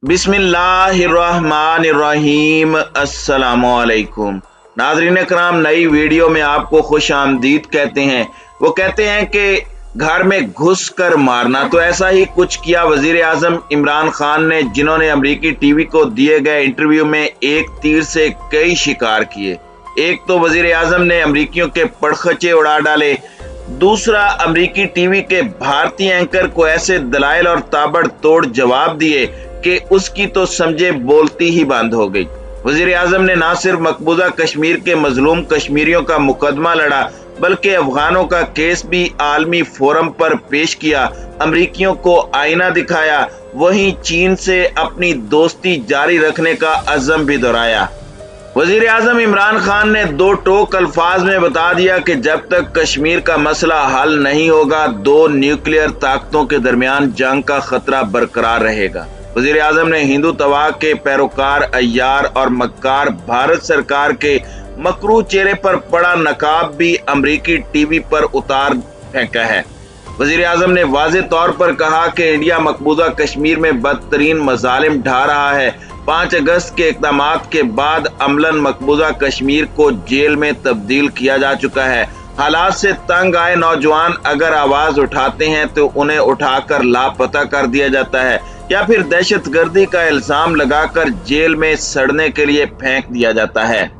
बिस्मिल्लाहिर्रहमानिर्रहीम। अस्सलामुअलैकुम नाज़रीन कराम, नई वीडियो में आपको खुश आमदीद कहते हैं। वो कहते हैं कि घर में घुस कर मारना, तो ऐसा ही कुछ किया वजीर आजम इमरान खान ने, जिन्होंने अमरीकी टीवी को दिए गए इंटरव्यू में एक तीर से कई शिकार किए। एक तो वजीर आजम ने अमरीकियों के पड़खचे उड़ा डाले, दूसरा अमरीकी टीवी के भारतीय एंकर को ऐसे दलाइल और ताबड़तोड़ जवाब दिए कि उसकी तो समझे बोलती ही बंद हो गई। वजीर आजम ने न सिर्फ मकबूजा कश्मीर के मजलूम कश्मीरियों का मुकदमा लड़ा, बल्कि अफगानों का केस भी आलमी फोरम पर पेश किया, अमरीकियों को आईना दिखाया, वहीं चीन से अपनी दोस्ती जारी रखने का अज़म भी दोहराया। वजीर आजम इमरान खान ने दो टोक अल्फाज में बता दिया कि जब तक कश्मीर का मसला हल नहीं होगा, दो न्यूक्लियर ताकतों के दरमियान जंग का खतरा बरकरार रहेगा। वजीर आजम ने हिंदू तवा के पैरोकार अय्यार और मक्कार भारत सरकार के मकरू चेहरे पर पड़ा नकाब भी अमरीकी टीवी पर उतार फेंका है। वजीर आजम ने वाज़े तौर पर कहा कि इंडिया मकबूजा कश्मीर में बदतरीन मजालिम ढा रहा है। 5 अगस्त के इक़दामात के बाद अमलन मकबूजा कश्मीर को जेल में तब्दील किया जा चुका है। हालात से तंग आए नौजवान अगर आवाज उठाते हैं तो उन्हें उठाकर लापता कर दिया जाता है या फिर दहशतगर्दी का इल्जाम लगाकर जेल में सड़ने के लिए फेंक दिया जाता है।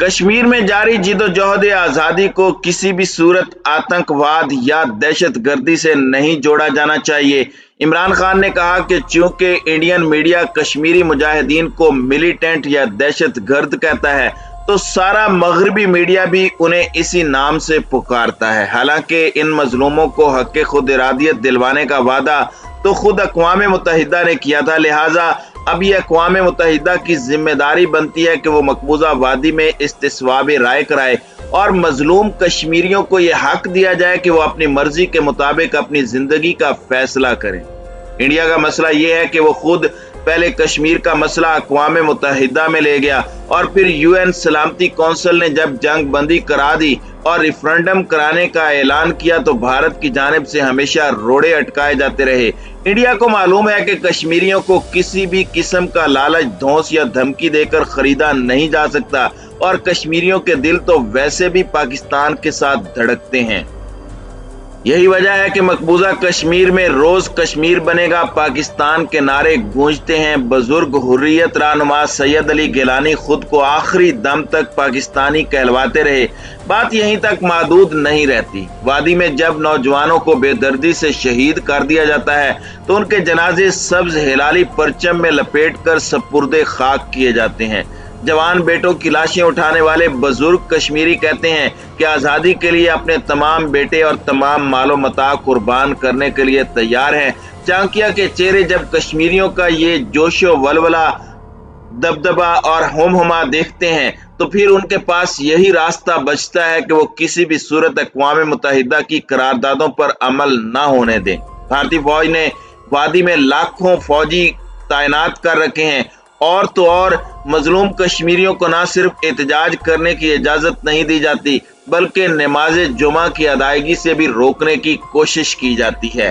कश्मीर में जारी जिदोजहद आज़ादी को किसी भी सूरत आतंकवाद या दहशतगर्दी से नहीं जोड़ा जाना चाहिए। इमरान खान ने कहा कि चूंकि इंडियन मीडिया कश्मीरी मुजाहिदीन को मिलिटेंट या दहशतगर्द कहता है, तो सारा मगरबी मीडिया भी उन्हें इसी नाम से पुकारता है। हालांकि इन मजलूमों को हक खुद इरादियत दिलवाने का वादा तो खुद अक़वाम मुत्तहिदा ने किया था, लिहाजा अब ये अक़वाम मुत्तहिदा की जिम्मेदारी बनती है कि वो मकबूजा वादी में इस्तिस्वाब राय कराए और मजलूम कश्मीरियों को ये हक दिया जाए कि वो अपनी मर्जी के मुताबिक अपनी जिंदगी का फैसला करें। इंडिया का मसला ये है कि वो खुद पहले कश्मीर का मसला अक़वाम मुत्तहिदा में ले गया और फिर यूएन सलामती कौंसिल ने जब जंग बंदी करा दी और रेफरेंडम कराने का ऐलान किया तो भारत की जानिब से हमेशा रोड़े अटकाए जाते रहे। इंडिया को मालूम है कि कश्मीरियों को किसी भी किस्म का लालच, धौंस या धमकी देकर खरीदा नहीं जा सकता और कश्मीरियों के दिल तो वैसे भी पाकिस्तान के साथ धड़कते हैं। यही वजह है कि मकबूजा कश्मीर में रोज कश्मीर बनेगा पाकिस्तान के नारे गूंजते हैं। बुजुर्ग हुर्रियत रहनुमा सैयद अली गिलानी खुद को आखिरी दम तक पाकिस्तानी कहलवाते रहे। बात यहीं तक महदूद नहीं रहती। वादी में जब नौजवानों को बेदर्दी से शहीद कर दिया जाता है तो उनके जनाजे सब्ज हिलाली परचम में लपेटकर सपुर्दे खाक किए जाते हैं। जवान बेटों की लाशें उठाने वाले बुजुर्ग कश्मीरी कहते हैं कि आज़ादी के लिए अपने तमाम बेटे और तमाम मालो मता कुर्बान करने के लिए तैयार हैं। चांकिया के चेहरे जब कश्मीरियों का ये जोशो वलवला, दबदबा और हुमा देखते हैं तो फिर उनके पास यही रास्ता बचता है कि वो किसी भी सूरत अक़वाम मुत्तहिदा की करारदादों पर अमल न होने दें। भारतीय फौज ने वादी में लाखों फौजी तैनात कर रखे हैं और तो और मजलूम कश्मीरियों को न सिर्फ एहतजाज करने की इजाजत नहीं दी जाती, बल्कि नमाज जुमा की अदायगी से भी रोकने की कोशिश की जाती है।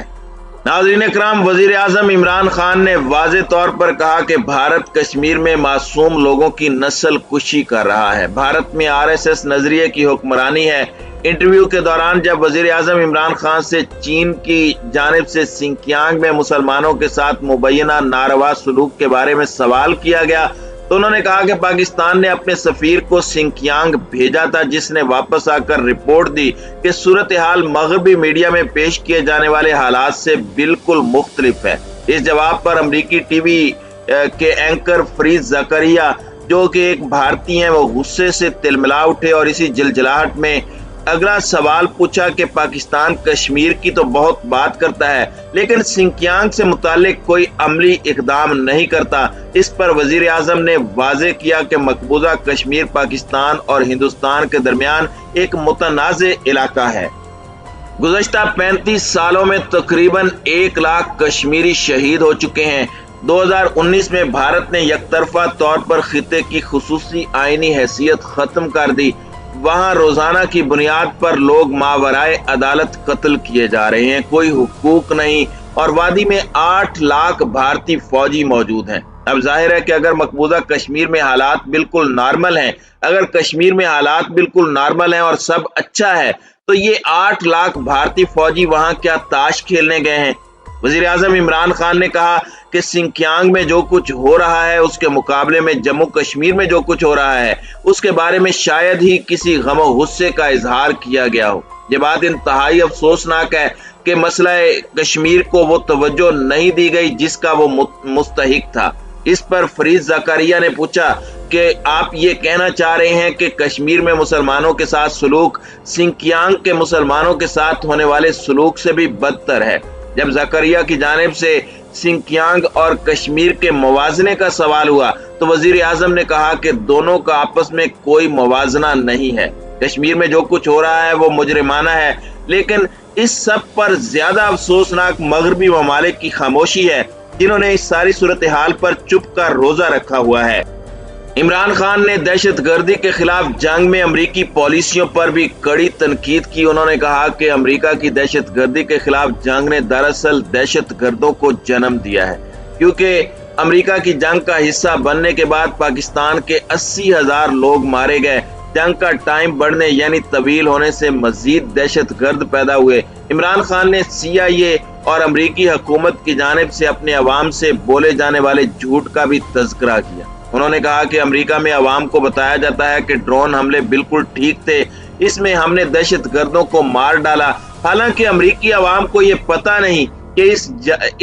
नाज़रीन इकराम, वजीर आजम इमरान खान ने वाज़े तौर पर कहा कि भारत कश्मीर में मासूम लोगों की नस्ल कुशी कर रहा है। भारत में आरएसएस नजरिए की हुक्मरानी है। इंटरव्यू के दौरान जब वजीर आजम इमरान खान से चीन की जानिब से सिंकियांग में मुसलमानों के साथ मुबैना नारवा सलूक के बारे में सवाल किया गया तो उन्होंने कहा कि पाकिस्तान ने अपने सफीर को सिंकियांग भेजा था, जिसने वापस आकर रिपोर्ट दी कि सूरत हाल मगरबी मीडिया में पेश किए जाने वाले हालात से बिल्कुल मुख्तलिफ है। इस जवाब पर अमरीकी टीवी के एंकर फरीद ज़करिया, जो कि एक भारतीय हैं, वो गुस्से से तिलमिला उठे और इसी जिलजिलाहट में अगला सवाल पूछा कि पाकिस्तान कश्मीर की तो बहुत बात करता है लेकिन सिंकियांग से मुतालिक कोई अमली इकदाम नहीं करता। इस पर वजीर आजम ने वाज़े किया कि मकबूजा कश्मीर पाकिस्तान और हिंदुस्तान के दरमियान एक मुतनाज़े इलाका है। गुज़श्ता 35 सालों में तकरीबन 1 लाख कश्मीरी शहीद हो चुके हैं। 2019 में भारत ने यकतरफा तौर पर खिते की खुसूसी आईनी हैसियत खत्म कर दी। वहाँ रोजाना की बुनियाद पर लोग मावराए अदालत कत्ल किए जा रहे हैं। कोई हुकूक नहीं, और वादी में 8 लाख भारतीय फौजी मौजूद हैं। अब जाहिर है कि अगर मकबूजा कश्मीर में हालात बिल्कुल नॉर्मल हैं, अगर कश्मीर में हालात बिल्कुल नॉर्मल हैं और सब अच्छा है, तो ये 8 लाख भारतीय फौजी वहां क्या ताश खेलने गए हैं? वजीर आजम इमरान खान ने कहा कि सिंकियांग में जो कुछ हो रहा है उसके मुकाबले में जम्मू कश्मीर में जो कुछ हो रहा है उसके बारे में शायद ही किसी गम गुस्से का इजहार किया गया हो। ये बात इंतहाई अफसोसनाक है कि मसला कश्मीर को वो तवज्जो नहीं दी गई जिसका वो मुस्तहिक था। इस पर फरीद जकारिया ने पूछा कि आप ये कहना चाह रहे हैं कि कश्मीर में मुसलमानों के साथ सलूक सिंकियांग के मुसलमानों के साथ होने वाले सलूक से भी बदतर है। जब जकरिया की जानिब से सिंकियांग और कश्मीर के मवाजने का सवाल हुआ तो वजीर आजम ने कहा कि दोनों का आपस में कोई मवाजना नहीं है। कश्मीर में जो कुछ हो रहा है वो मुजरिमाना है, लेकिन इस सब पर ज्यादा अफसोसनाक मगरबी ममालिक की खामोशी है जिन्होंने इस सारी सूरत हाल पर चुप का रोजा रखा हुआ है। इमरान खान ने दहशत गर्दी के खिलाफ जंग में अमरीकी पॉलिसियों पर भी कड़ी तनकीद की। उन्होंने कहा कि अमरीका की दहशत गर्दी के खिलाफ जंग ने दरअसल दहशत गर्दों को जन्म दिया है, क्योंकि अमरीका की जंग का हिस्सा बनने के बाद पाकिस्तान के 80,000 लोग मारे गए। जंग का टाइम बढ़ने यानी तवील होने से मजीद दहशत गर्द पैदा हुए। इमरान खान ने CIA और अमरीकी हुकूमत की जानिब से अपने अवाम से बोले जाने वाले झूठ का भी तज़किरा किया। उन्होंने कहा कि अमेरिका में अवाम को बताया जाता है कि ड्रोन हमले बिल्कुल ठीक थे, इसमें हमने दहशत गर्दों को मार डाला। हालांकि अमेरिकी अवाम को ये पता नहीं कि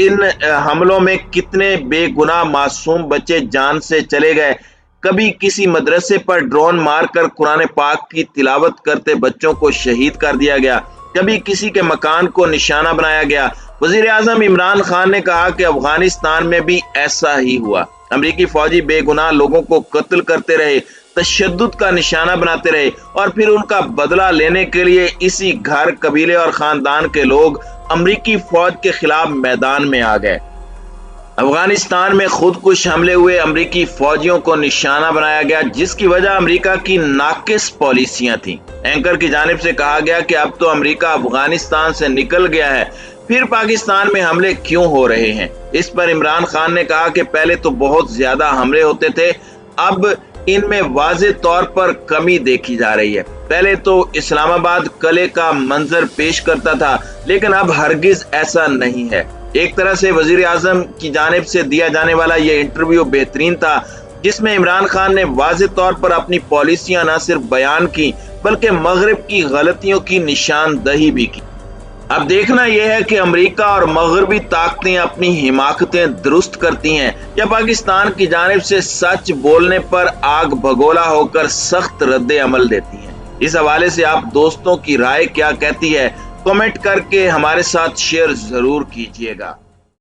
इन हमलों में कितने बेगुनाह मासूम बच्चे जान से चले गए। कभी किसी मदरसे पर ड्रोन मारकर कुरान पाक की तिलावत करते बच्चों को शहीद कर दिया गया, कभी किसी के मकान को निशाना बनाया गया। वजीर आजम इमरान खान ने कहा कि अफगानिस्तान में भी ऐसा ही हुआ। अमरीकी फौजी बेगुनाह लोगों को कत्ल करते रहे, तशद्दुद का निशाना बनाते रहे और फिर उनका बदला लेने के लिए इसी घर, कबीले और खानदान के लोग अमरीकी फौज के खिलाफ मैदान में आ गए। अफगानिस्तान में खुदकुश हमले हुए अमरीकी फौजियों को निशाना बनाया गया, जिसकी वजह अमरीका की नाकिस पॉलिसियां थी। एंकर की जानिब से कहा गया कि अब तो अमरीका अफगानिस्तान से निकल गया है, फिर पाकिस्तान में हमले क्यों हो रहे हैं। इस पर इमरान खान ने कहा कि पहले तो बहुत ज्यादा हमले होते थे, अब इनमें वाज़े तौर पर कमी देखी जा रही है। पहले तो इस्लामाबाद किले का मंजर पेश करता था, लेकिन अब हरगिज ऐसा नहीं है। एक तरह से वजीर आजम की जानिब से दिया जाने वाला ये इंटरव्यू बेहतरीन था, जिसमें इमरान खान ने वाज़े तौर पर अपनी पॉलिसियां न सिर्फ बयान की बल्कि मगरिब की गलतियों की निशानदही भी की। अब देखना यह है कि अमेरिका और मगरबी ताकतें अपनी हिमाकतें दुरुस्त करती हैं या पाकिस्तान की जानिब से सच बोलने पर आग भगोला होकर सख्त रद्द अमल देती हैं। इस हवाले से आप दोस्तों की राय क्या कहती है, कमेंट करके हमारे साथ शेयर जरूर कीजिएगा।